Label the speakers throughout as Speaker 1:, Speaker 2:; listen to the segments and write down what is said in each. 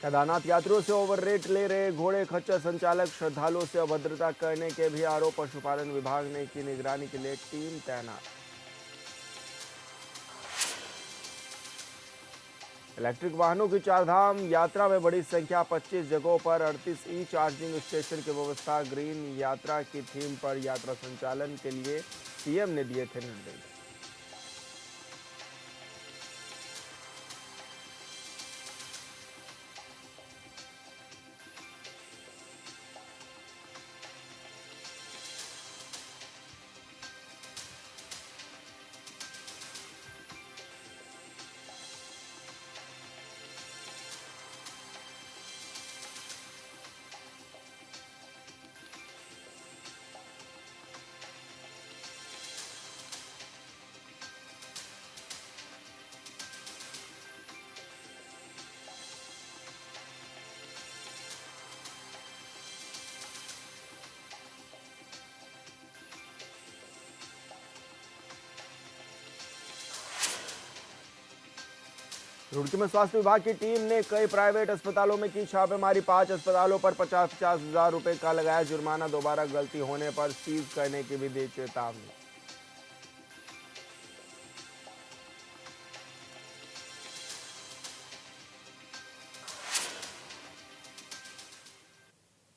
Speaker 1: केदारनाथ यात्रियों से ओवररेट ले रहे घोड़े खच्चर संचालक, श्रद्धालुओं से अभद्रता करने के भी आरोप। पशुपालन विभाग ने की निगरानी के लिए टीम तैनात। इलेक्ट्रिक वाहनों की चारधाम यात्रा में बड़ी संख्या, 25 जगहों पर 38 ई चार्जिंग स्टेशन की व्यवस्था। ग्रीन यात्रा की थीम पर यात्रा संचालन के लिए सीएम ने दिए थे निर्देश। रुड़की में स्वास्थ्य विभाग की टीम ने कई प्राइवेट अस्पतालों में की छापेमारी। 5 अस्पतालों पर 50-50 हजार रुपए का लगाया जुर्माना। दोबारा गलती होने पर सीज करने की भी दी चेतावनी।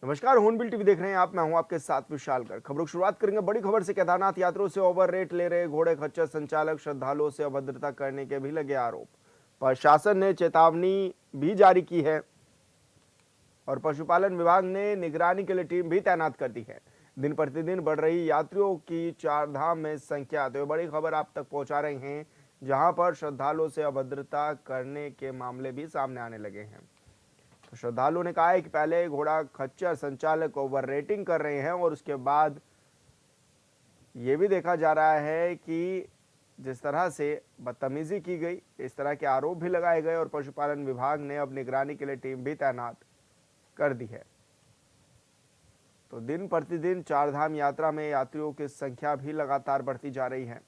Speaker 1: नमस्कार, हॉर्नबिल टीवी देख रहे हैं आप। मैं हूं आपके साथ विशाल गर्ग। खबरों की शुरुआत करेंगे बड़ी खबर से। केदारनाथ यात्रियों से ओवर रेट ले रहे घोड़े खच्चर संचालक, श्रद्धालुओं से अभद्रता करने के भी लगे आरोप। प्रशासन ने चेतावनी भी जारी की है और पशुपालन विभाग ने निगरानी के लिए टीम भी तैनात कर दी है। दिन प्रतिदिन बढ़ रही यात्रियों की चारधाम में संख्या, तो बड़ी खबर आप तक पहुंचा रहे हैं, जहां पर श्रद्धालुओं से अभद्रता करने के मामले भी सामने आने लगे हैं। तो श्रद्धालुओं ने कहा है कि पहले घोड़ा खच्चर संचालक ओवर रेटिंग कर रहे हैं और उसके बाद ये भी देखा जा रहा है कि जिस तरह से बदतमीजी की गई, इस तरह के आरोप भी लगाए गए और पशुपालन विभाग ने अब निगरानी के लिए टीम भी तैनात कर दी है। तो दिन प्रतिदिन चारधाम यात्रा में यात्रियों की संख्या भी लगातार बढ़ती जा रही है।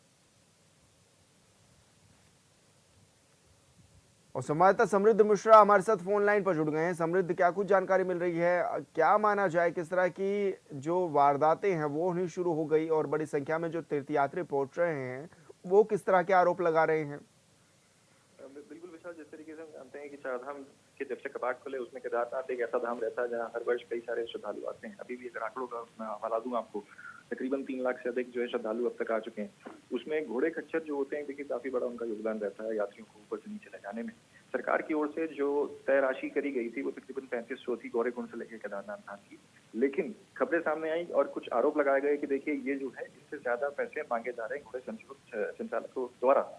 Speaker 1: और संवाददाता समृद्ध मिश्रा हमारे साथ फोन लाइन पर जुड़ गए हैं। समृद्ध, क्या कुछ जानकारी मिल रही है? क्या माना जाए, किस तरह की जो वारदातें हैं वो होनी शुरू हो गई और बड़ी संख्या में जो तीर्थयात्री पहुंच रहे हैं वो किस तरह के आरोप लगा रहे हैं?
Speaker 2: बिल्कुल विशाल, जिस तरीके से हम जानते हैं कि चारधाम के जब से कपाट खुले, उसमें केदारनाथ एक ऐसा धाम रहता है जहाँ हर वर्ष कई सारे श्रद्धालु आते हैं। अभी भी अगर आंकड़ों का मैं हवाला दूं आपको, तकरीबन 3 लाख से अधिक जो है श्रद्धालु अब तक आ चुके हैं। उसमें घोड़े खच्चर जो होते हैं, देखिए काफी बड़ा उनका योगदान रहता है यात्रियों को ऊपर से नीचे ले जाने में। सरकार की ओर से जो तय राशि करी गई थी वो तकरीबन 3500 थी गौरीकुंड से लेकर केदारनाथ धाम की। लेकिन खबरें सामने आई और कुछ आरोप लगाए गए कि देखिए ये जो है इससे ज्यादा पैसे मांगे जा रहे हैं घोड़े संचालकों द्वारा।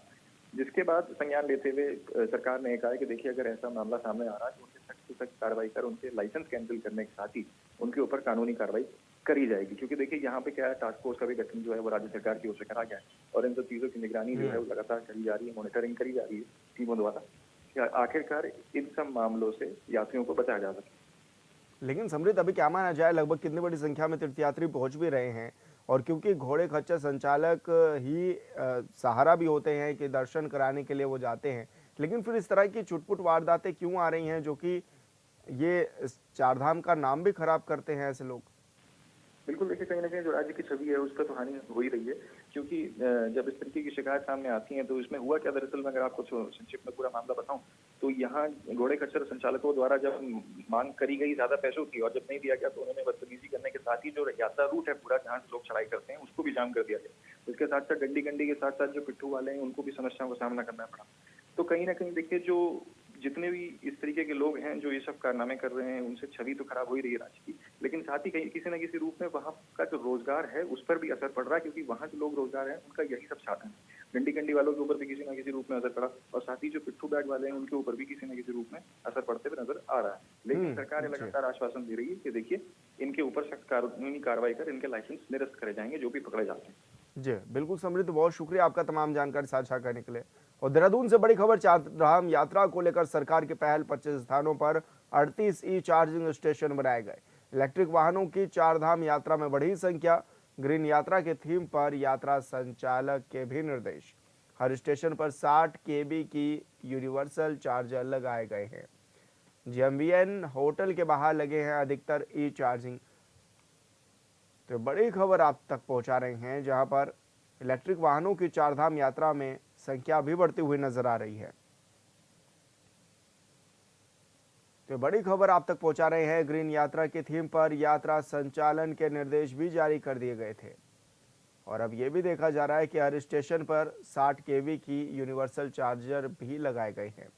Speaker 2: जिसके बाद संज्ञान लेते हुए सरकार ने कहा कि देखिए अगर ऐसा मामला सामने आ रहा है तो उनके सख्त से सख्त कार्रवाई कर उनके लाइसेंस कैंसिल करने के साथ ही उनके ऊपर कानूनी कार्रवाई करी जाएगी। क्योंकि देखिए यहाँ पे क्या है, टास्क फोर्स का भी गठन जो है वो राज्य सरकार की ओर से करा गया है और इन सब चीजों की निगरानी जो है वो लगातार करी जा रही है, मॉनिटरिंग करी जा रही है टीमों द्वारा, आखिरकार इन सब मामलों से यात्रियों को बचाया जा सके।
Speaker 1: लेकिन समृद्ध, अभी क्या माना जाए, लगभग कितनी बड़ी संख्या में तीर्थयात्री पहुंच भी रहे हैं और क्योंकि घोड़े खच्चर संचालक ही सहारा भी होते हैं कि दर्शन कराने के लिए वो जाते हैं, लेकिन फिर इस तरह की छुटपुट वारदातें क्यों आ रही हैं जो कि ये चारधाम का नाम भी खराब करते हैं ऐसे लोग?
Speaker 2: बिल्कुल, देखिए कहीं ना कहीं जो राज्य की छवि है उस पर तो हानि हो ही रही है। क्योंकि जब इस तरीके की शिकायत सामने आती है तो इसमें हुआ क्या, दरअसल मैं अगर आपको संक्षिप्त में पूरा मामला बताऊं तो यहाँ घोड़े खच्चर संचालकों द्वारा जब मांग करी गई ज्यादा पैसों की और जब नहीं दिया गया तो उन्होंने बदतमीजी करने के साथ ही जो यात्रा रूट है पूरा जहाँ से लोग चढ़ाई करते हैं उसको भी जाम कर दिया गया। इसके साथ साथ गंडी के साथ साथ जो पिट्ठू वाले हैं उनको भी समस्याओं का सामना करना पड़ा। तो कहीं ना कहीं देखिए जो जितने भी इस तरीके के लोग हैं जो ये सब कारनामे कर रहे हैं उनसे छवि तो खराब हो ही रही है राज्य की, लेकिन साथ ही कहीं किसी न किसी रूप में वहाँ का जो रोजगार है उस पर भी असर पड़ रहा है। क्योंकि वहाँ जो लोग रोजगार है उनका यही सब साधन है। गंडी वालों के ऊपर भी किसी न किसी रूप में असर पड़ा और साथ ही जो पिट्ठू बैग वाले हैं उनके ऊपर भी किसी न किसी रूप में असर पड़ते हुए नजर आ रहा है। लेकिन सरकार लगातार आश्वासन दे रही है कि देखिए इनके ऊपर सख्त कानूनी कार्रवाई कर इनके लाइसेंस निरस्त करे जाएंगे जो भी पकड़े जाते हैं।
Speaker 1: जी बिल्कुल समृद्ध, बहुत शुक्रिया आपका तमाम जानकारी साझा करने के लिए। और देहरादून से बड़ी खबर, चारधाम यात्रा को लेकर सरकार की पहल, 25 स्थानों पर 38 ई चार्जिंग स्टेशन बनाए गए। इलेक्ट्रिक वाहनों की चारधाम यात्रा में बढ़ी संख्या। ग्रीन यात्रा के थीम पर यात्रा संचालक के भी निर्देश। हर स्टेशन पर 60 केबी की यूनिवर्सल चार्जर लगाए गए हैं। जेएमवीएन होटल के बाहर लगे हैं अधिकतर ई चार्जिंग। तो बड़ी खबर आप तक पहुंचा रहे हैं, जहां पर इलेक्ट्रिक वाहनों की चारधाम यात्रा में संख्या भी बढ़ती हुई नजर आ रही है। तो बड़ी खबर आप तक पहुंचा रहे हैं, ग्रीन यात्रा की थीम पर यात्रा संचालन के निर्देश भी जारी कर दिए गए थे और अब यह भी देखा जा रहा है कि हर स्टेशन पर 60 केवी की यूनिवर्सल चार्जर भी लगाए गए हैं।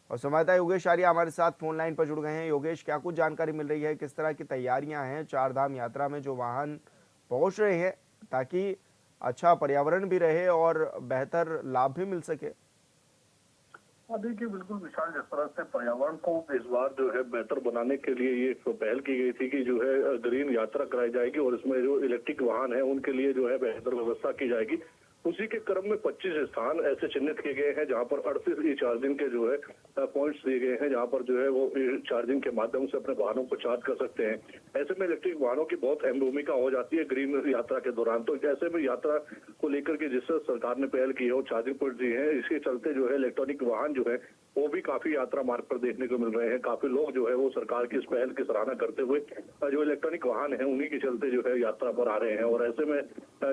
Speaker 1: और संवाददाता योगेश आर्या हमारे साथ फोन लाइन पर जुड़ गए हैं। योगेश, क्या कुछ जानकारी मिल रही है, किस तरह की तैयारियां हैं चारधाम यात्रा में जो वाहन पहुंच रहे हैं, ताकि अच्छा पर्यावरण भी रहे और बेहतर लाभ भी मिल सके?
Speaker 3: देखिए, बिल्कुल विशाल, जिस तरह से पर्यावरण को इस बार जो है बेहतर बनाने के लिए ये पहल की गई थी कि जो है ग्रीन यात्रा कराई जाएगी और इसमें जो इलेक्ट्रिक वाहन है उनके लिए जो है बेहतर व्यवस्था की जाएगी। उसी के क्रम में 25 स्थान ऐसे चिन्हित किए गए हैं जहां पर 38 ई चार्जिंग के जो है पॉइंट्स दिए गए हैं, जहां पर जो है वो चार्जिंग के माध्यम से अपने वाहनों को चार्ज कर सकते हैं। ऐसे में इलेक्ट्रिक वाहनों की बहुत अहम भूमिका हो जाती है ग्रीन यात्रा के दौरान। तो ऐसे में यात्रा को लेकर के जिस सरकार ने पहल की है और चार्जिंग पॉइंट दिए हैं, इसके चलते जो है इलेक्ट्रॉनिक वाहन जो है वो भी काफी यात्रा मार्ग पर देखने को मिल रहे हैं। काफी लोग जो है वो सरकार की इस पहल की सराहना करते हुए जो इलेक्ट्रॉनिक वाहन है उन्हीं के चलते जो है यात्रा पर आ रहे हैं। और ऐसे में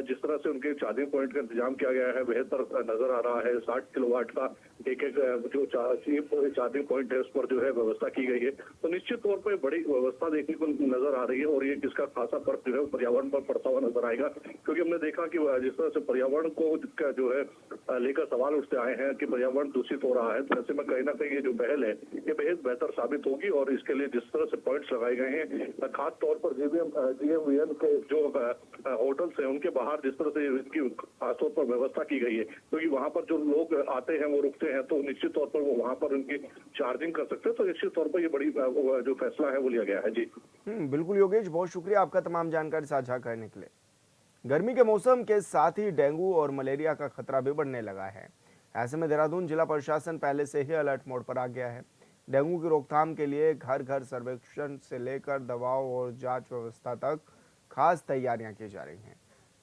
Speaker 3: जिस तरह से उनके चार्जिंग पॉइंट का इंतजाम किया गया है बेहतर नजर आ रहा है। 60 किलोवाट का एक जो चार्जिंग पॉइंट है उस पर जो है व्यवस्था की गई है। तो निश्चित तौर पर बड़ी व्यवस्था देखने को नजर आ रही है और ये किसका खासा फर्क जो है पर्यावरण पर पड़ता हुआ नजर आएगा, क्योंकि हमने देखा कि जिस तरह से पर्यावरण को जो है लेकर सवाल उठते आए हैं कि पर्यावरण दूषित हो रहा है। तो ऐसे में कहीं ना कहीं ये जो पहल है ये बेहद बेहतर साबित होगी और इसके लिए जिस तरह से पॉइंट्स लगाए गए हैं, खास तौर पर जेएमवीएन के जो होटल्स हैं उनके बाहर जिस तरह से इसकी खासतौर पर व्यवस्था की गई है, क्योंकि वहां पर जो लोग आते हैं वो रुकते हैं तो निश्चित तौर पर वो वहां पर उनकी चार्जिंग कर सकते हैं। तो निश्चित तौर पर ये बड़ी जो फैसला है वो लिया गया है। जी
Speaker 1: बिल्कुल योगेश, बहुत शुक्रिया आपका तमाम जानकारी साझा करने के लिए। गर्मी के मौसम के साथ ही डेंगू और मलेरिया का खतरा भी बढ़ने लगा है। ऐसे में देहरादून जिला प्रशासन पहले से ही अलर्ट मोड पर आ गया है। डेंगू की रोकथाम के लिए घर घर सर्वेक्षण से लेकर दवाओं और जांच व्यवस्था तक खास तैयारियां की जा रही हैं।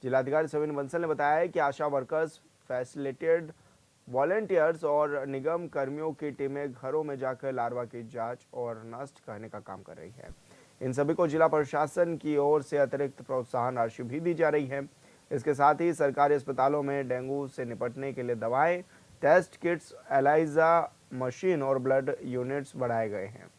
Speaker 1: जिलाधिकारी सविन बंसल ने बताया है कि आशा वर्कर्स, फैसिलिटेटेड वॉलंटियर्स और निगम कर्मियों की टीमें घरों में जाकर लार्वा की जांच और नष्ट करने का काम कर रही है। इन सभी को जिला प्रशासन की ओर से अतिरिक्त प्रोत्साहन राशि भी दी जा रही है। इसके साथ ही सरकारी अस्पतालों में डेंगू से निपटने के लिए दवाएं, टेस्ट किट्स, एलाइजा मशीन और ब्लड यूनिट्स बढ़ाए गए हैं।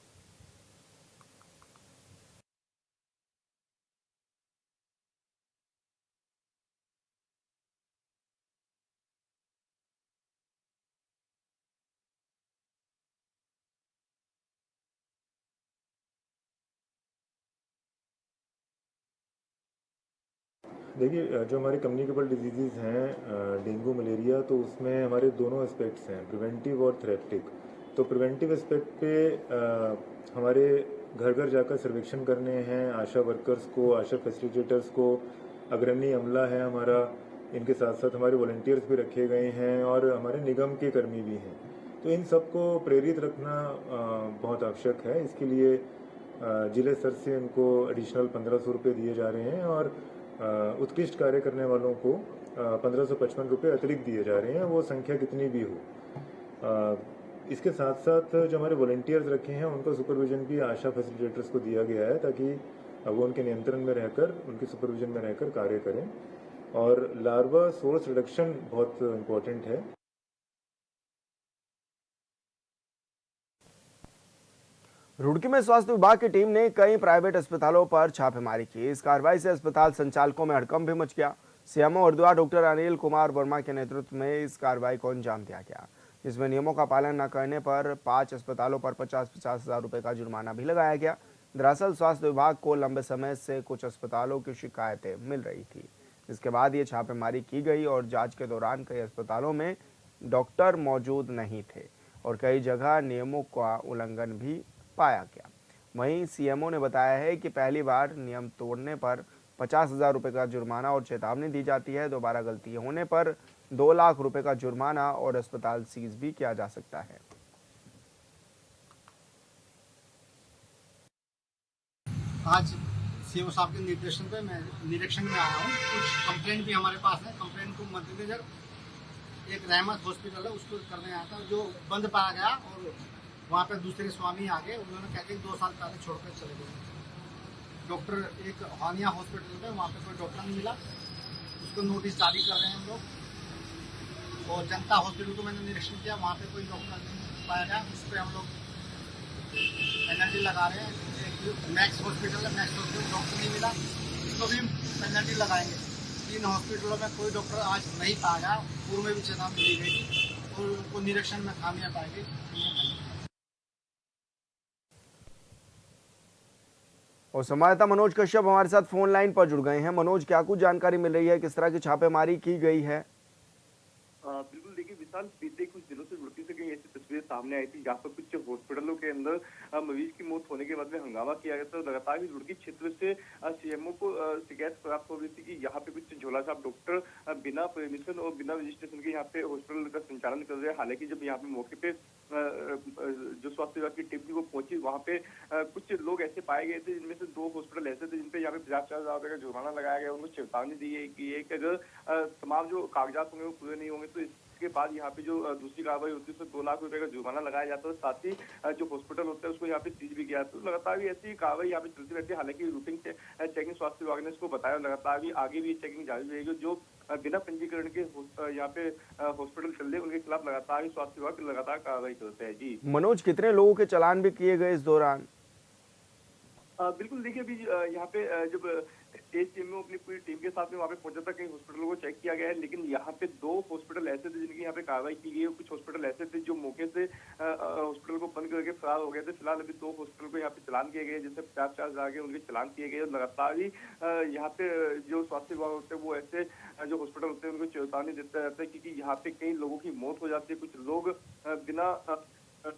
Speaker 4: देखिए, जो हमारे कम्युनिकेबल डिजीज़ हैं डेंगू मलेरिया, तो उसमें हमारे दोनों एस्पेक्ट्स हैं, प्रिवेंटिव और थेरेप्टिक। तो प्रिवेंटिव एस्पेक्ट पे हमारे घर घर जाकर सर्वेक्षण करने हैं, आशा वर्कर्स को, आशा फैसिलिटेटर्स को, अग्रणी अमला है हमारा, इनके साथ साथ हमारे वॉलंटियर्स भी रखे गए हैं और हमारे निगम के कर्मी भी हैं। तो इन सबको प्रेरित रखना बहुत आवश्यक है। इसके लिए जिले स्तर से इनको एडिशनल 1500 रुपये दिए जा रहे हैं और उत्कृष्ट कार्य करने वालों को 1555 रुपये अतिरिक्त दिए जा रहे हैं, वो संख्या कितनी भी हो। इसके साथ साथ जो हमारे वॉलंटियर्स रखे हैं उनका सुपरविजन भी आशा फैसिलिटेटर्स को दिया गया है, ताकि वो उनके नियंत्रण में रहकर, उनके सुपरविजन में रहकर कार्य करें। और लार्वा सोर्स रिडक्शन बहुत इम्पोर्टेंट है।
Speaker 1: रुड़की में स्वास्थ्य विभाग की टीम ने कई प्राइवेट अस्पतालों पर छापेमारी की। इस कार्रवाई से अस्पताल संचालकों में हड़कंप भी मच गया। सीएमओ हरिद्वार डॉक्टर अनिल कुमार वर्मा के नेतृत्व में इस कार्रवाई को अंजाम दिया गया, जिसमें नियमों का पालन न करने पर 5 अस्पतालों पर 50-50 हजार रुपए का जुर्माना भी लगाया गया। दरअसल स्वास्थ्य विभाग को लंबे समय से कुछ अस्पतालों की शिकायतें मिल रही थी, जिसके बाद ये छापेमारी की गई और जांच के दौरान कई अस्पतालों में डॉक्टर मौजूद नहीं थे और कई जगह नियमों का उल्लंघन भी पाया गया। वहीं सीएमओ ने बताया है कि पहली बार नियम तोड़ने पर 50,000 रुपये का जुर्माना और चेतावनी दी जाती है। दोबारा गलती होने पर 2 लाख रुपए का जुर्माना और अस्पताल सीज भी किया जा सकता है।
Speaker 5: आज सीएमओ साहब के निर्देशन पे मैं निरीक्षण में आया हूँ। कुछ कंप्लेंट भी हमारे पास है। कंप्लेंट को मद्देनजर एक रहमत हॉस्पिटल है उसको करने आया था, जो बंद पाया गया और वहाँ पे दूसरे स्वामी आ गए, उन्होंने कहा कि 2 साल पहले छोड़कर चले गए। डॉक्टर एक हानिया हॉस्पिटल में, वहाँ पे कोई डॉक्टर नहीं मिला, उसको नोटिस जारी कर रहे हैं हम लोग। और जनता हॉस्पिटल को मैंने निरीक्षण किया, वहाँ पे कोई डॉक्टर नहीं पाया गया, उस पर हम लोग पेनल्टी लगा रहे हैं। एक मैक्स हॉस्पिटल है, मैक्स हॉस्पिटल डॉक्टर नहीं मिला, उसको भी पेनल्टी लगाएंगे। 3 हॉस्पिटलों में कोई डॉक्टर आज नहीं पाया, पूर्व में भी चेतावनी दी गई थी और उनको निरीक्षण में खामियां पाएंगे।
Speaker 1: और संवाददाता मनोज कश्यप हमारे साथ फोन लाइन पर जुड़ गए हैं। मनोज, क्या कुछ जानकारी मिल रही है, किस तरह की छापेमारी की गई है?
Speaker 6: बिल्कुल, देखिए विशाल, बीते कुछ दिनों से रुड़की से कई ऐसी तस्वीरें सामने आई थी जहाँ पर कुछ हॉस्पिटलों के अंदर मरीज की मौत होने के बाद में हंगामा किया गया था। लगातार ही रुड़की क्षेत्र से सीएमओ को शिकायत प्राप्त हो रही थी कि यहाँ पे कुछ झोला छाप डॉक्टर बिना परमिशन और बिना रजिस्ट्रेशन के यहाँ पे हॉस्पिटल का संचालन कर रहे हैं। हालांकि जब यहाँ पे मौके पे जो स्वास्थ्य विभाग की टीम थी वो पहुंची, वहाँ पे कुछ लोग ऐसे पाए गए थे, जिनमें से 2 हॉस्पिटल ऐसे थे जिनपे यहाँ पे 50,000 रुपए का जुर्माना लगाया गया। उनको चेतावनी दी है कि अगर तमाम जो कागजात होंगे वो पूरे नहीं होंगे तो इसके बाद यहाँ पे जो दूसरी कार्रवाई होती है उसमें 2 लाख रुपए का जुर्माना लगाया जाता है। साथ ही जो हॉस्पिटल होता है उसको यहाँ पे सीज भी किया। तो लगातार भी ऐसी कार्रवाई यहाँ पे चलती रहती है। हालांकि रूटीन चेकिंग स्वास्थ्य विभाग ने इसको बताया, लगातार भी आगे भी चेकिंग जारी रहेगी। जो बिना पंजीकरण के यहाँ पे हॉस्पिटल चल रहे उनके खिलाफ लगातार ही स्वास्थ्य विभाग लगातार कार्रवाई करते हैं। जी
Speaker 1: मनोज, कितने लोगों के चालान भी किए गए इस दौरान?
Speaker 6: बिल्कुल, देखिए अभी यहाँ पे जब एसीएमओ अपनी पूरी टीम के साथ में वहाँ पे पहुंचा था, कई हॉस्पिटलों को चेक किया गया है, लेकिन यहाँ पे 2 हॉस्पिटल ऐसे थे जिनकी यहाँ पे कार्रवाई की गई है। कुछ हॉस्पिटल ऐसे थे जो मौके से हॉस्पिटल को बंद करके फरार हो गए थे। फिलहाल अभी 2 हॉस्पिटल को यहाँ पे चलान किए गए, जिससे 50,000 के उनके चलान किए गए। लगातार ही यहाँ पे जो स्वास्थ्य विभाग होते हैं वो ऐसे जो हॉस्पिटल होते हैं उनको चेतावनी देता रहता है, क्योंकि यहाँ पे कई लोगों की मौत हो जाती है। कुछ लोग बिना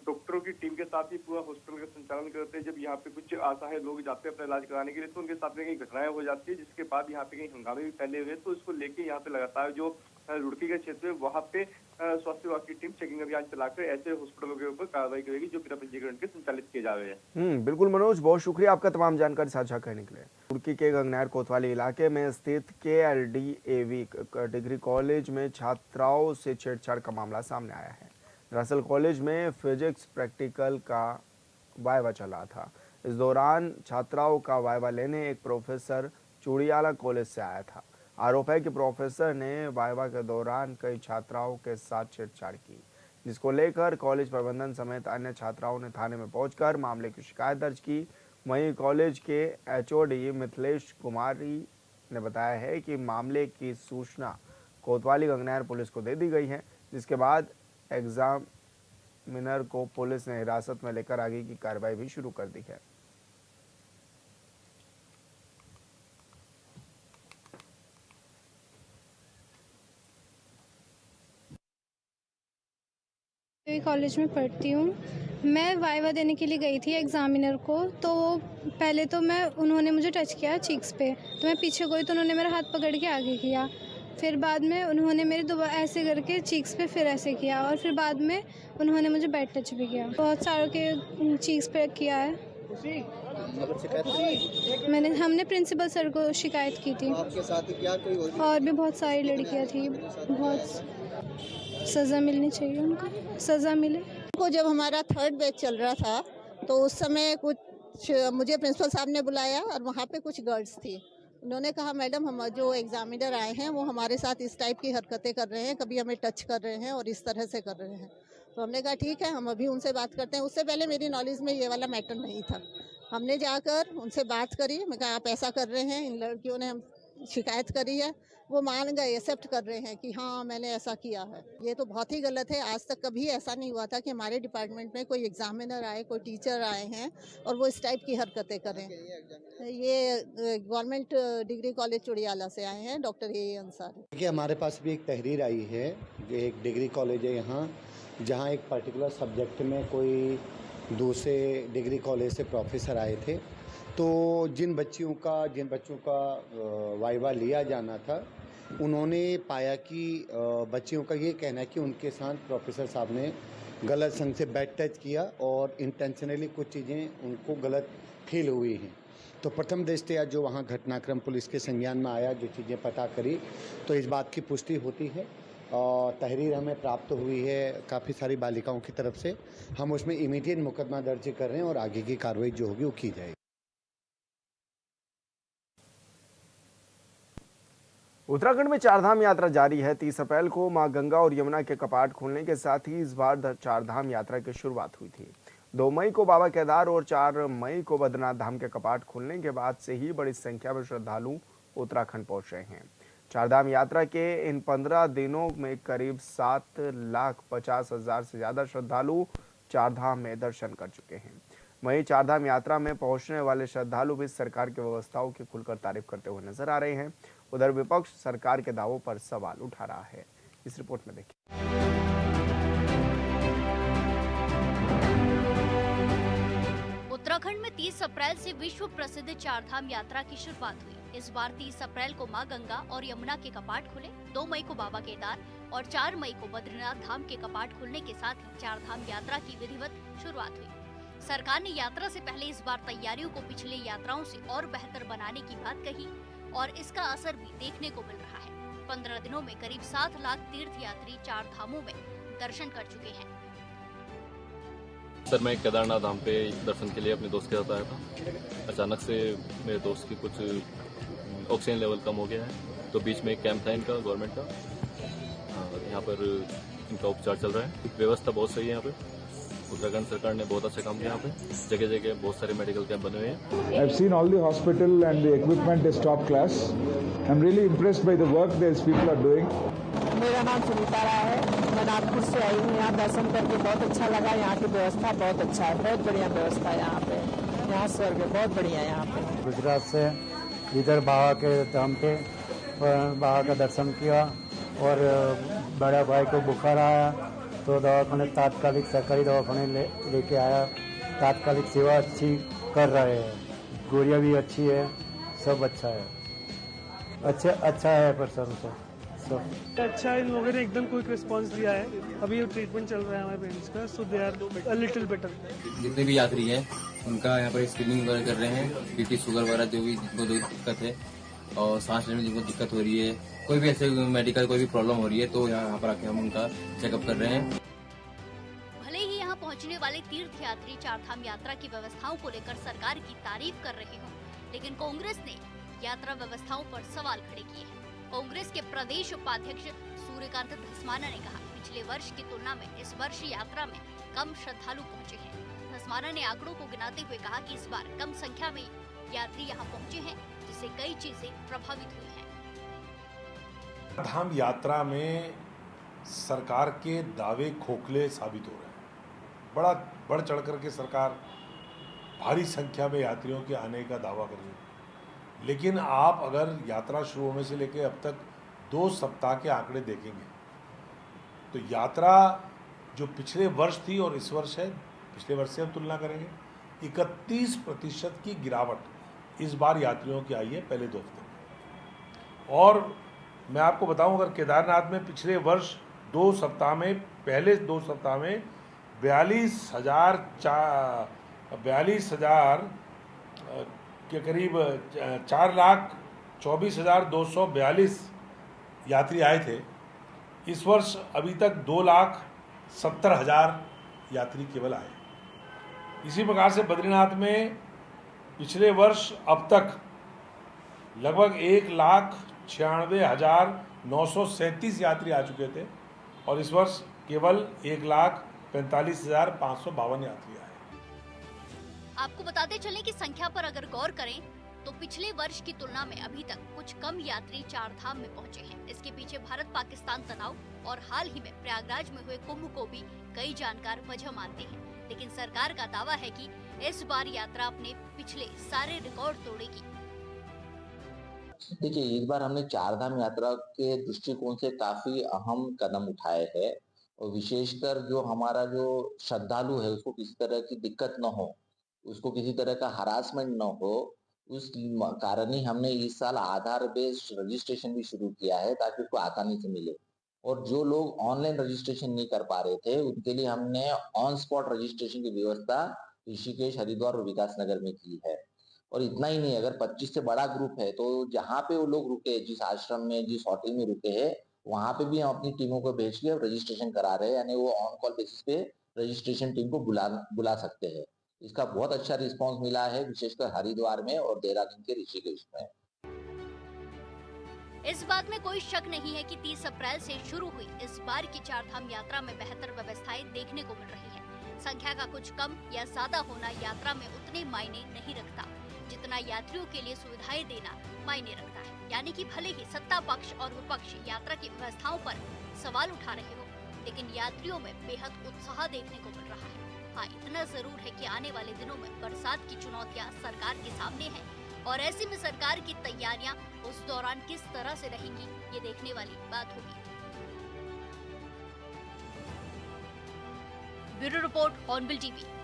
Speaker 6: डॉक्टरों की टीम के साथ ही पूरा हॉस्पिटल का संचालन करते हैं। जब यहाँ पे कुछ असहाय लोग जाते हैं अपना इलाज कराने के लिए तो उनके साथ में कई घटनाएं हो जाती है, जिसके बाद यहाँ पे कई हंगामे भी फैले हुए। तो इसको लेके यहाँ पे लगातार जो रुड़की का क्षेत्र है वहाँ पे स्वास्थ्य विभाग की टीम चेकिंग अभियान चलाकर ऐसे हॉस्पिटलों के ऊपर कार्रवाई करेगी जो बिना पंजीकरण के संचालित किए जा रहे हैं।
Speaker 1: बिल्कुल मनोज, बहुत शुक्रिया आपका तमाम जानकारी साझा करने के लिए। रुड़की के गंगनहर कोतवाली इलाके में स्थित KLDAV डिग्री कॉलेज में छात्राओं से छेड़छाड़ का मामला सामने आया है। दरअसल कॉलेज में फिजिक्स प्रैक्टिकल का वाइवा चल रहा था। इस दौरान छात्राओं का वाइवा लेने एक प्रोफेसर चूड़ियाला कॉलेज से आया था। आरोप है कि प्रोफेसर ने वाइवा के दौरान कई छात्राओं के साथ छेड़छाड़ की, जिसको लेकर कॉलेज प्रबंधन समेत अन्य छात्राओं ने थाने में पहुंचकर मामले की शिकायत दर्ज की। वहीं कॉलेज के HOD मिथिलेश कुमारी ने बताया है कि मामले की सूचना कोतवाली गंगनहर पुलिस को दे दी गई है, जिसके बाद एग्जामिनर को पुलिस ने हिरासत में लेकर आगे की कार्रवाई भी शुरू कर दी है।
Speaker 7: कॉलेज में पढ़ती हूँ। मैं वाइवा देने के लिए गई थी एग्जामिनर को, तो पहले तो उन्होंने मुझे टच किया चीक्स पे, तो मैं पीछे गई तो उन्होंने मेरा हाथ पकड़ के आगे किया। फिर बाद में उन्होंने मेरे दोबारा ऐसे करके चीक्स पे फिर ऐसे किया, और फिर बाद में उन्होंने मुझे बैड टच भी किया। बहुत सारों के चीक्स पे किया है। हमने प्रिंसिपल सर को शिकायत की थी।
Speaker 8: आपके साथ क्या कोई
Speaker 7: और भी बहुत सारी लड़कियां थी। बहुत सज़ा मिलनी चाहिए, उनको सज़ा मिले।
Speaker 8: को जब हमारा 3rd बैच चल रहा था तो उस समय कुछ मुझे प्रिंसिपल साहब ने बुलाया और वहाँ पे कुछ गर्ल्स थी। उन्होंने कहा मैडम हम जो एग्जामिनर आए हैं वो हमारे साथ इस टाइप की हरकतें कर रहे हैं, कभी हमें टच कर रहे हैं और इस तरह से कर रहे हैं। तो हमने कहा ठीक है, हम अभी उनसे बात करते हैं। उससे पहले मेरी नॉलेज में ये वाला मैटर नहीं था। हमने जाकर उनसे बात करी। मैं कहा आप ऐसा कर रहे हैं, इन लड़कियों ने हम शिकायत करी है। वो मान गए, एक्सेप्ट कर रहे हैं कि हाँ मैंने ऐसा किया है। ये तो बहुत ही गलत है। आज तक कभी ऐसा नहीं हुआ था कि हमारे डिपार्टमेंट में कोई एग्जामिनर आए, कोई टीचर आए हैं और वो इस टाइप की हरकतें करें। ये गवर्नमेंट डिग्री कॉलेज चूड़ियाला से आए हैं, डॉक्टर ए अंसारी।
Speaker 9: देखिए हमारे पास भी एक तहरीर आई है, एक डिग्री कॉलेज है यहाँ, जहाँ एक पर्टिकुलर सब्जेक्ट में कोई दूसरे डिग्री कॉलेज से प्रोफेसर आए थे। तो जिन बच्चों का वाइवा लिया जाना था, उन्होंने पाया कि बच्चियों का ये कहना है कि उनके साथ प्रोफेसर साहब ने गलत संग से बैड टच किया और इंटेंशनली कुछ चीज़ें उनको गलत फील हुई हैं। तो प्रथम दृष्टया जो वहाँ घटनाक्रम पुलिस के संज्ञान में आया, जो चीज़ें पता करी, तो इस बात की पुष्टि होती है तहरीर हमें प्राप्त हुई है काफ़ी सारी बालिकाओं की तरफ से। हम उसमें इमीडिएट मुकदमा दर्ज कर रहे हैं और आगे की कार्रवाई जो होगी वो की जाएगी।
Speaker 1: उत्तराखंड में चारधाम यात्रा जारी है। 30 अप्रैल को मां गंगा और यमुना के कपाट खुलने के साथ ही इस बार चारधाम यात्रा की शुरुआत हुई थी। 2 मई को बाबा केदार और 4 मई को बद्रीनाथ धाम के कपाट खुलने के बाद से ही बड़ी संख्या में श्रद्धालु उत्तराखंड पहुंच रहे हैं। चारधाम यात्रा के इन 15 दिनों में करीब 7,50,000 से ज्यादा श्रद्धालु चारधाम में दर्शन कर चुके हैं। वहीं चारधाम यात्रा में पहुंचने वाले श्रद्धालु भी सरकार की व्यवस्थाओं की खुलकर तारीफ करते हुए नजर आ रहे हैं। उधर विपक्ष सरकार के दावों पर सवाल उठा रहा है। इस रिपोर्ट में देखिए।
Speaker 10: उत्तराखंड में 30 अप्रैल से विश्व प्रसिद्ध चारधाम यात्रा की शुरुआत हुई। इस बार 30 अप्रैल को मां गंगा और यमुना के कपाट खुले, 2 मई को बाबा केदार और 4 मई को बद्रीनाथ धाम के कपाट खुलने के साथ ही चारधाम यात्रा की विधिवत शुरुआत हुई। सरकार ने यात्रा से पहले इस बार तैयारियों को पिछले यात्राओं से और बेहतर बनाने की बात कही और इसका असर भी देखने को मिल रहा है। 15 दिनों में करीब 7 लाख तीर्थ यात्री चार धामों में दर्शन कर चुके हैं।
Speaker 11: सर, मैं केदारनाथ धाम पे दर्शन के लिए अपने दोस्त के साथ आया था। अचानक से मेरे दोस्त की कुछ ऑक्सीजन लेवल कम हो गया है, तो बीच में एक कैंप था इनका गवर्नमेंट का। यहाँ पर इनका उपचार चल रहा है। व्यवस्था बहुत सही है यहाँ पे। उत्तराखंड सरकार ने बहुत अच्छा काम किया यहाँ पे। जगह जगह बहुत सारे मेडिकल कैंप बने हुए हैं।
Speaker 12: I've seen all the hospital and the equipment is top class. I'm really impressed by the work these people are doing.
Speaker 13: मेरा नाम सुनीता राय है। मैं नागपुर से आई हूँ। यहाँ दर्शन करके बहुत अच्छा लगा। यहाँ की व्यवस्था बहुत अच्छा है, बहुत बढ़िया व्यवस्था है यहाँ पे। यहाँ स्वर्ग बहुत बढ़िया है यहाँ पे।
Speaker 14: गुजरात से इधर बाबा के धाम पे बाबा का दर्शन किया और बड़ा भाई को बुखार आया तो दवाखाने तात्कालिक सरकारी दवाखाने लेके आया। तात्कालिक सेवा अच्छी कर रहे हैं, गोलियाँ भी अच्छी है, सब अच्छा है। अच्छा है पर सब
Speaker 15: अच्छा है। इन लोगों ने एकदम क्विक रिस्पांस दिया है। अभी ट्रीटमेंट चल रहा है हमारे पेरेंट्स का, so they are a little better.
Speaker 16: जितने भी यात्री हैं उनका यहाँ पर स्क्रीनिंग वगैरह कर रहे हैं। बीपी शुगर वगैरह जो भी जिनको दिक्कत है और सांस लेने में जिनको दिक्कत हो रही है, कोई भी ऐसे मेडिकल कोई भी प्रॉब्लम हो रही है तो यहाँ पर आके हम उनका चेकअप कर रहे हैं।
Speaker 10: भले ही यहाँ पहुँचने वाले तीर्थ यात्री चारधाम यात्रा की व्यवस्थाओं को लेकर सरकार की तारीफ कर रहे हों, लेकिन कांग्रेस ने यात्रा व्यवस्थाओं पर सवाल खड़े किए हैं। कांग्रेस के प्रदेश उपाध्यक्ष सूर्यकांत धस्माना ने कहा, पिछले वर्ष की तुलना में इस वर्ष यात्रा में कम श्रद्धालु पहुँचे हैं। धस्माना ने आंकड़ों को गिनाते हुए कहा कि इस बार कम संख्या में यात्री यहाँ पहुँचे हैं, जिससे कई चीजें प्रभावित हुई हैं।
Speaker 17: धाम यात्रा में सरकार के दावे खोखले साबित हो रहे हैं। बड़ा बढ़ चढ़ करके सरकार भारी संख्या में यात्रियों के आने का दावा कर रही है, लेकिन आप अगर यात्रा शुरू होने से लेकर अब तक 2 सप्ताह के आंकड़े देखेंगे तो यात्रा जो पिछले वर्ष थी और इस वर्ष है, पिछले वर्ष से हम तुलना करेंगे, 31% की गिरावट इस बार यात्रियों की आई है पहले 2 हफ्ते में। और मैं आपको बताऊं, अगर केदारनाथ में पिछले वर्ष 2 सप्ताह में, पहले 2 सप्ताह में 42,000 के करीब 4,24,242 यात्री आए थे, इस वर्ष अभी तक 2,70,000 यात्री केवल आए। इसी प्रकार से बद्रीनाथ में पिछले वर्ष अब तक लगभग 1,96,937 यात्री आ चुके थे और इस वर्ष केवल 1,45,552 यात्री आए।
Speaker 10: आपको बताते चलें कि संख्या पर अगर गौर करें तो पिछले वर्ष की तुलना में अभी तक कुछ कम यात्री चारधाम में पहुंचे हैं। इसके पीछे भारत पाकिस्तान तनाव और हाल ही में प्रयागराज में हुए कुंभ को भी कई जानकार वजह मानते हैं, लेकिन सरकार का दावा है कि इस बार यात्रा अपने पिछले सारे रिकॉर्ड तोड़ेगी।
Speaker 18: देखिए, इस बार हमने चारधाम यात्रा के दृष्टिकोण से काफी अहम कदम उठाए हैं और विशेषकर जो हमारा जो श्रद्धालु है उसको किसी तरह की दिक्कत न हो, उसको किसी तरह का हरासमेंट न हो, उस कारण ही हमने इस साल आधार बेस्ड रजिस्ट्रेशन भी शुरू किया है ताकि उसको आसानी से मिले। और जो लोग ऑनलाइन रजिस्ट्रेशन नहीं कर पा रहे थे उनके लिए हमने ऑन स्पॉट रजिस्ट्रेशन की व्यवस्था ऋषिकेश, हरिद्वार और विकासनगर में की है। और इतना ही नहीं, अगर 25 से बड़ा ग्रुप है तो जहाँ पे वो लोग रुके, जिस आश्रम में, जिस होटल में रुके हैं, वहां पे भी हम अपनी टीमों को भेज के रजिस्ट्रेशन करा रहे हैं, यानी वो ऑन कॉल बेसिस पे रजिस्ट्रेशन टीम को बुला सकते हैं। इसका बहुत अच्छा रिस्पांस मिला है, विशेषकर हरिद्वार में और देहरादून के ऋषिकेश में।
Speaker 10: इस बात में कोई शक नहीं है कि 30 अप्रैल से शुरू हुई इस बार की चारधाम यात्रा में बेहतर व्यवस्थाएं देखने को मिल रही हैं। संख्या का कुछ कम या ज्यादा होना यात्रा में उतने मायने नहीं रखता जितना यात्रियों के लिए सुविधाएं देना मायने रखता है। यानी कि भले ही सत्ता पक्ष और विपक्ष यात्रा की व्यवस्थाओं पर सवाल उठा रहे हो, लेकिन यात्रियों में बेहद उत्साह देखने को मिल रहा है। हाँ, इतना जरूर है कि आने वाले दिनों में बरसात की चुनौतियां सरकार के सामने हैं और ऐसे में सरकार की तैयारियां उस दौरान किस तरह से रहेंगी, ये देखने वाली बात होगी। Bureau report, Hornbill TV.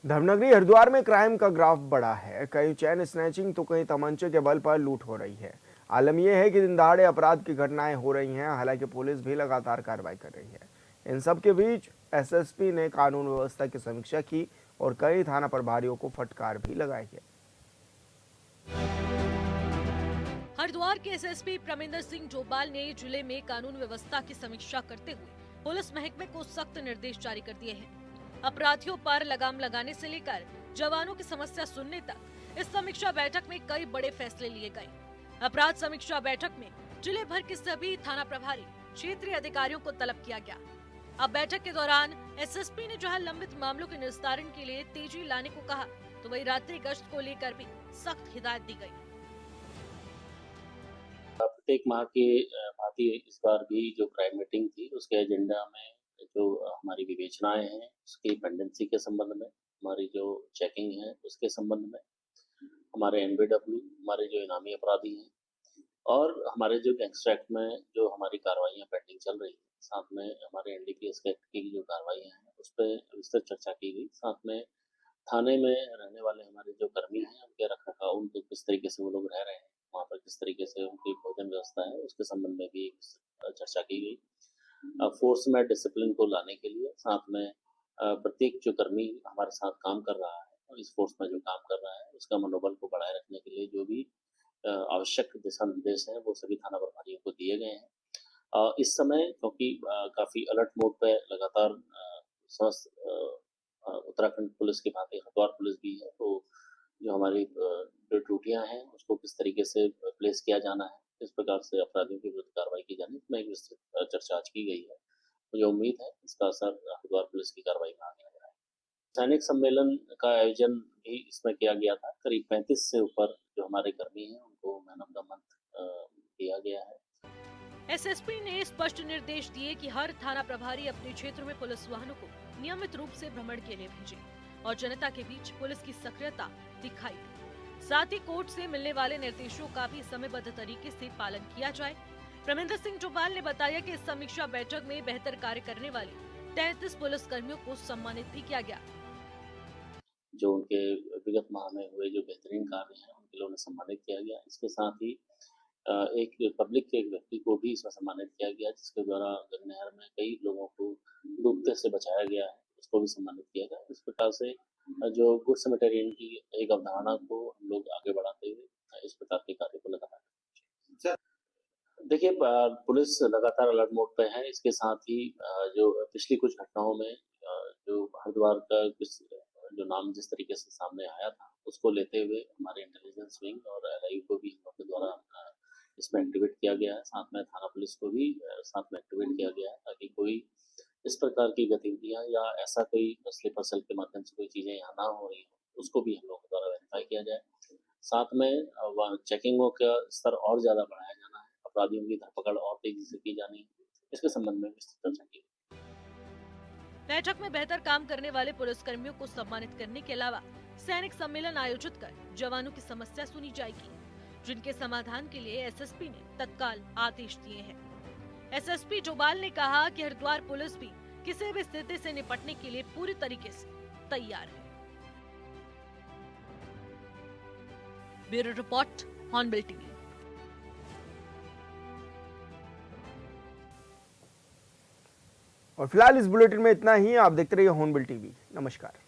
Speaker 1: धर्मनगरी हरिद्वार में क्राइम का ग्राफ बढ़ा है। कहीं चैन स्नैचिंग तो कहीं तमंचे के बल पर लूट हो रही है। आलम यह है कि दिन दहाड़े अपराध की घटनाएं हो रही हैं, हालांकि पुलिस भी लगातार कार्रवाई कर रही है। इन सब के बीच एसएसपी ने कानून व्यवस्था की समीक्षा की और कई थाना प्रभारियों को फटकार भी लगाई है।
Speaker 19: हरिद्वार के एसएसपी प्रमिंदर सिंह डोभाल ने जिले में कानून व्यवस्था की समीक्षा करते हुए पुलिस महकमे को सख्त निर्देश जारी कर दिए हैं। अपराधियों पर लगाम लगाने से लेकर जवानों की समस्या सुनने तक इस समीक्षा बैठक में कई बड़े फैसले लिए गए। अपराध समीक्षा बैठक में जिले भर के सभी थाना प्रभारी, क्षेत्रीय अधिकारियों को तलब किया गया। अब बैठक के दौरान एसएसपी ने जहां लंबित मामलों के निस्तारण के लिए तेजी लाने को कहा, तो वहीं रात्रि गश्त को लेकर भी सख्त हिदायत दी गई।
Speaker 20: प्रत्येक माह के भांति इस बार भी जो क्राइम मीटिंग थी उसके एजेंडा में जो हमारी विवेचनाएं हैं उसकी पेंडेंसी के संबंध में, हमारी जो चेकिंग है उसके संबंध में, हमारे एनबीडब्ल्यू, हमारे जो इनामी अपराधी हैं और हमारे जो गैंगस्टर एक्ट में जो हमारी कार्रवाइयाँ पेंडिंग चल रही है, साथ में हमारे एनडीपीएस एक्ट की जो कार्रवाइयाँ हैं उस पर विस्तृत चर्चा की गई। साथ में थाने में रहने वाले हमारे जो कर्मी हैं उनके रखरखाव, उनको किस तरीके से वो लोग रह रहे हैं, वहाँ पर किस तरीके से उनकी भोजन व्यवस्था है, उसके संबंध में भी चर्चा की गई। फोर्स में डिसिप्लिन को लाने के लिए, साथ में प्रत्येक जो कर्मी हमारे साथ काम कर रहा है और इस फोर्स में जो काम कर रहा है उसका मनोबल को बढ़ाए रखने के लिए जो भी आवश्यक दिशा निर्देश हैं वो सभी थाना प्रभारियों को दिए गए हैं। इस समय क्योंकि काफ़ी अलर्ट मोड पे लगातार उत्तराखंड पुलिस की भांति हरिद्वार पुलिस भी है, तो जो हमारी जो ड्यूटियाँ हैं उसको किस तरीके से प्लेस किया जाना है, इस प्रकार से अपराधियों के विरुद्ध कार्रवाई की जानी, इसमें एक विस्तृत चर्चा आज की गई है। मुझे उम्मीद है इसका असर हरिद्वार पुलिस की कार्रवाई में आने लगा है। सैनिक सम्मेलन का आयोजन भी इसमें किया गया था। करीब 35 से ऊपर जो हमारे कर्मी हैं उनको मैन ऑफ द मंथ दिया गया है।
Speaker 19: एसएसपी ने स्पष्ट निर्देश दिए कि हर थाना प्रभारी अपने क्षेत्र में पुलिस वाहनों को नियमित रूप से भ्रमण के लिए भेजे और जनता के बीच पुलिस की सक्रियता दिखाई दे। साथ ही कोर्ट से मिलने वाले निर्देशों का भी समयबद्ध तरीके से पालन किया जाए। प्रमिंदर सिंह डोभाल ने बताया कि इस समीक्षा बैठक में बेहतर कार्य करने वाले 33 पुलिस कर्मियों को सम्मानित भी किया गया।
Speaker 20: जो उनके विगत माह में हुए जो बेहतरीन कार्य हैं उनके लिए उन्हें सम्मानित किया गया। इसके साथ ही एक पब्लिक के एक व्यक्ति को भी इसमें सम्मानित किया गया, जिसके द्वारा गंगनहर में कई लोगों को डूबते से बचाया गया है, उसको भी सम्मानित किया गया। इस प्रकार से जो गुड सैमरिटन की एक अवधारणा को हम लोग आगे बढ़ाते हुए इस प्रकार के कार्य को लगातार देखिए, पुलिस लगातार अलर्ट मोड पे है। इसके साथ ही जो पिछली कुछ घटनाओं में जो हरिद्वार का जो नाम जिस तरीके से सामने आया था उसको लेते हुए हमारे इंटेलिजेंस विंग और एलआई को भी हम लोग के द्वारा इसमें एक्टिवेट किया गया है। साथ में थाना पुलिस को भी साथ में एक्टिवेट किया गया है ताकि कोई इस प्रकार की गतिविधियां या ऐसा कोई स्लीपर सेल के माध्यम से कोई चीजें यहाँ ना हो रही हो उसको भी हम लोग द्वारा वेरीफाई किया जाए। साथ में चेकिंगों का स्तर और ज्यादा बढ़ाया जाना है, अपराधियों की धरपकड़ और तेजी से की जानी है, इसके संबंध में विस्तृत चर्चा की।
Speaker 19: बैठक में बेहतर काम करने वाले पुलिस कर्मियों को सम्मानित करने के अलावा सैनिक सम्मेलन आयोजित कर जवानों की समस्या सुनी जाएगी, जिनके समाधान के लिए एसएसपी ने तत्काल आदेश दिए हैं। एसएसपी डोभाल ने कहा कि हरिद्वार पुलिस भी किसी भी स्थिति से निपटने के लिए पूरी तरीके से तैयार है। Bureau report, Hornbill TV.
Speaker 1: और फिलहाल इस बुलेटिन में इतना ही। आप देखते रहिए हॉर्नबिल टीवी। नमस्कार।